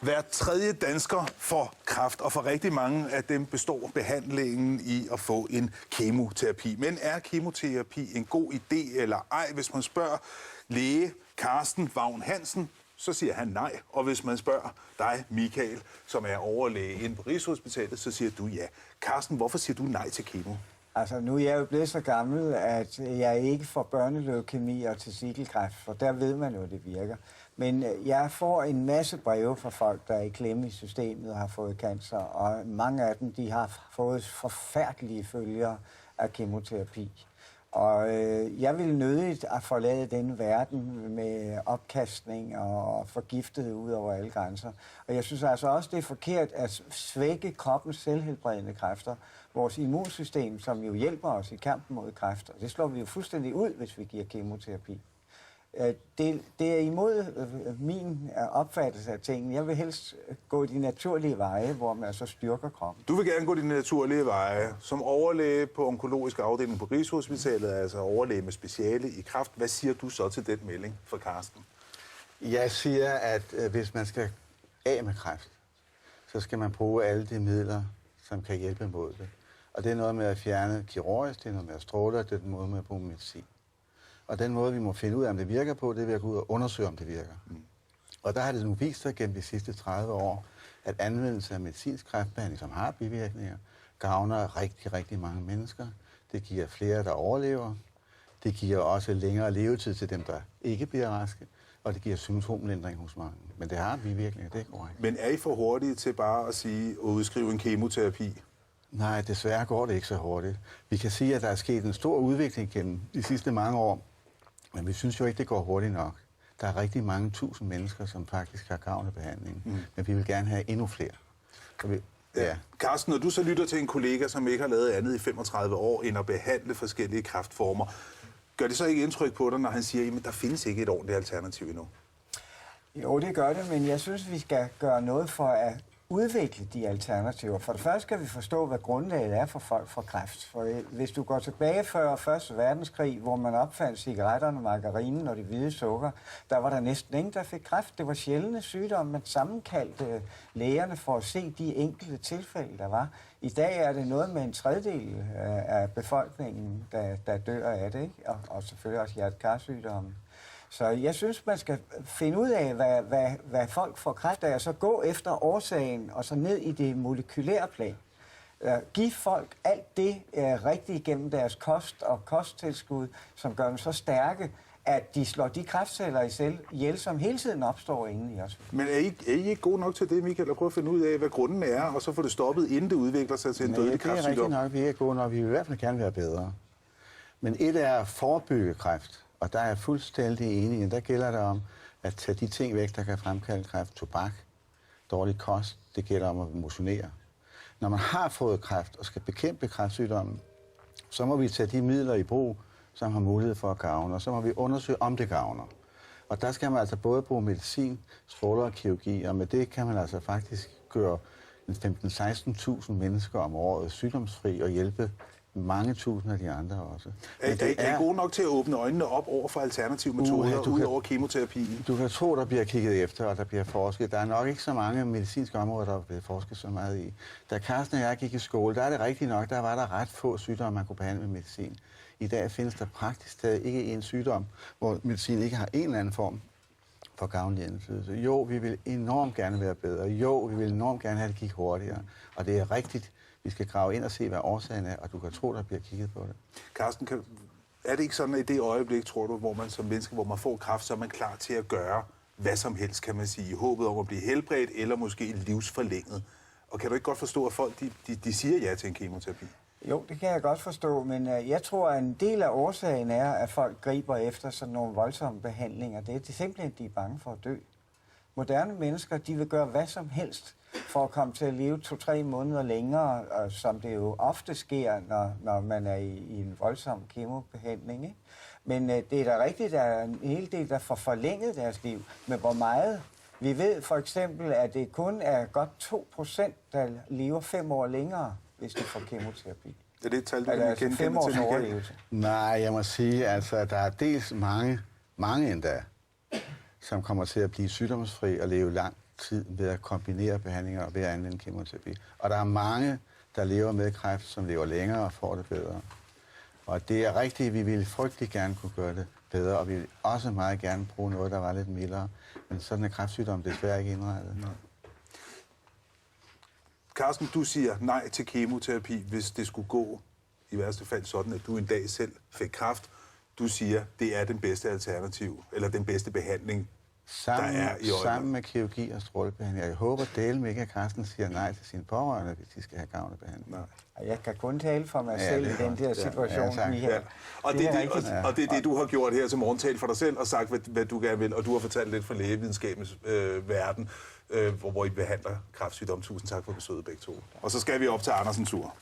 Hver tredje dansker får kræft, og for rigtig mange af dem består behandlingen i at få en kemoterapi. Men er kemoterapi en god idé eller ej? Hvis man spørger læge Carsten Vagn Hansen, så siger han nej. Og hvis man spørger dig, Michael, som er overlæge inde på Rigshospitalet, så siger du ja. Carsten, hvorfor siger du nej til kemo? Altså, nu er jeg jo blevet så gammel, at jeg ikke får børneleukemi og testikelkræft, for der ved man jo, at det virker. Men jeg får en masse breve fra folk, der er i klemme i systemet og har fået cancer, og mange af dem, de har fået forfærdelige følger af kemoterapi. Og jeg vil nødigt at forlade den verden med opkastning og forgiftet ud over alle grænser. Og jeg synes altså også, det er forkert at svække kroppens selvhelbredende kræfter. Vores immunsystem, som jo hjælper os i kampen mod kræft, og det slår vi jo fuldstændig ud, hvis vi giver kemoterapi. Det er imod min opfattelse af tingene. Jeg vil helst gå de naturlige veje, hvor man så styrker kroppen. Du vil gerne gå de naturlige veje. Som overlæge på onkologisk afdeling på Rigshospitalet, altså overlæge med speciale i kræft. Hvad siger du så til den melding fra Carsten? Jeg siger, at hvis man skal af med kræft, så skal man bruge alle de midler, som kan hjælpe mod det. Og det er noget med at fjerne kirurgisk, det er noget med at stråle, det er den måde med at bruge medicin. Og den måde, vi må finde ud af, om det virker på, det er ved at gå ud og undersøge, om det virker. Og der har det nu vist sig gennem de sidste 30 år, at anvendelse af medicinsk kræftbehandling, som har bivirkninger, gavner rigtig, rigtig mange mennesker. Det giver flere, der overlever. Det giver også længere levetid til dem, der ikke bliver raske. Og det giver symptomlindring hos mange. Men det har bivirkninger, det er korrekt. Men er I for hurtige til bare at sige, at udskrive en kemoterapi? Nej, desværre går det ikke så hurtigt. Vi kan sige, at der er sket en stor udvikling gennem de sidste mange år, men vi synes jo ikke, det går hurtigt nok. Der er rigtig mange tusind mennesker, som faktisk har gavn af behandlingen, men vi vil gerne have endnu flere. Ja. Carsten, når du så lytter til en kollega, som ikke har lavet andet i 35 år, end at behandle forskellige kræftformer, gør det så ikke indtryk på dig, når han siger, at der findes ikke et ordentligt alternativ endnu? Jo, det gør det, men jeg synes, vi skal gøre noget for at udvikle de alternativer. For det første skal vi forstå, hvad grundlaget er for folk for kræft. For hvis du går tilbage før 1. verdenskrig, hvor man opfandt cigaretterne, margarinen og det hvide sukker, der var der næsten ingen, der fik kræft. Det var sjældne sygdomme, man sammenkaldte lægerne for at se de enkelte tilfælde, der var. I dag er det noget med en tredjedel af befolkningen, der dør af det, ikke? Og selvfølgelig også hjerte-karsygdomme. Så jeg synes, man skal finde ud af, hvad folk får kræft af, og så gå efter årsagen, og så ned i det molekylære plan. Giv folk alt det rigtigt gennem deres kost og kosttilskud, som gør dem så stærke, at de slår de kræftceller ihjel, som hele tiden opstår inde i os. Men er I ikke gode nok til det, Michael, at prøve at finde ud af, hvad grunden er, og så få det stoppet, inden det udvikler sig til en dødelig kræftsygdom? Det er rigtigt nok, vi er gode nok. Vi vil i hvert fald gerne være bedre. Men et er at forebygge kræft. Og der er jeg fuldstændig enig. Der gælder det om at tage de ting væk, der kan fremkalde kræft. Tobak, dårlig kost, det gælder om at motionere. Når man har fået kræft og skal bekæmpe kræftsygdommen, så må vi tage de midler i brug, som har mulighed for at gavne, og så må vi undersøge, om det gavner. Og der skal man altså både bruge medicin, stråler og kirurgi, og med det kan man altså faktisk gøre 15-16.000 mennesker om året sygdomsfri og hjælpe mange tusind af de andre også. Er I gode nok til at åbne øjnene op over for alternative metoder ud over kemoterapien? Du kan tro, der bliver kigget efter, og der bliver forsket. Der er nok ikke så mange medicinske områder, der bliver forsket så meget i. Da Carsten og jeg gik i skole, der er det rigtigt nok, der var der ret få sygdomme, man kunne behandle med medicin. I dag findes der praktisk taget ikke en sygdom, hvor medicin ikke har en eller anden form for gavnlig indflydelse. Jo, vi vil enormt gerne være bedre. Jo, vi vil enormt gerne have, at det gik hurtigere. Og det er rigtigt. Vi skal grave ind og se, hvad årsagen er, og du kan tro, der bliver kigget på det. Carsten, er det ikke sådan, at i det øjeblik, tror du, hvor man som menneske, hvor man får kræft, så er man klar til at gøre hvad som helst, kan man sige, i håbet om at blive helbredt, eller måske livsforlænget? Og kan du ikke godt forstå, at folk de siger ja til en kemoterapi? Jo, det kan jeg godt forstå, men jeg tror, at en del af årsagen er, at folk griber efter sådan nogle voldsomme behandlinger. Det er simpelthen, de er bange for at dø. Moderne mennesker, de vil gøre hvad som helst for at komme til at leve 2-3 måneder længere, som det jo ofte sker, når man er i en voldsom kemobehandling, ikke? Men det er da rigtigt, at der er en hel del, der får forlænget deres liv. Men hvor meget? Vi ved for eksempel, at det kun er godt 2%, der lever 5 år længere, hvis de får kemoterapi. Er det et tal, du kan kende 5 års overlevelse? Nej, jeg må sige, altså, at der er dels mange endda, som kommer til at blive sygdomsfri og leve langt tid ved at kombinere behandlinger og ved at anvende kemoterapi. Og der er mange, der lever med kræft, som lever længere og får det bedre. Og det er rigtigt, vi ville frygtelig gerne kunne gøre det bedre, og vi ville også meget gerne bruge noget, der var lidt mildere. Men sådan er kræftsygdom desværre ikke indrettet. Nej. Carsten, du siger nej til kemoterapi, hvis det skulle gå i værste fald sådan, at du en dag selv fik kræft. Du siger, det er den bedste alternativ, eller den bedste behandling, der er i øjeblikket. Sammen med kirurgi og strålebehandling. Jeg håber, delen ikke, at Carsten siger nej til sine pårørende, hvis de skal have gavn af behandling. Nej. Jeg kan kun tale for mig selv i den der situation, ja, vi her. Ja. Og det er det, du har gjort her som morgentale for dig selv, og sagt, hvad du gerne vil, og du har fortalt lidt fra lægevidenskabens verden, hvor I behandler kræftsygdom. Tusind tak for besøget begge to. Og så skal vi op til Andersens tur.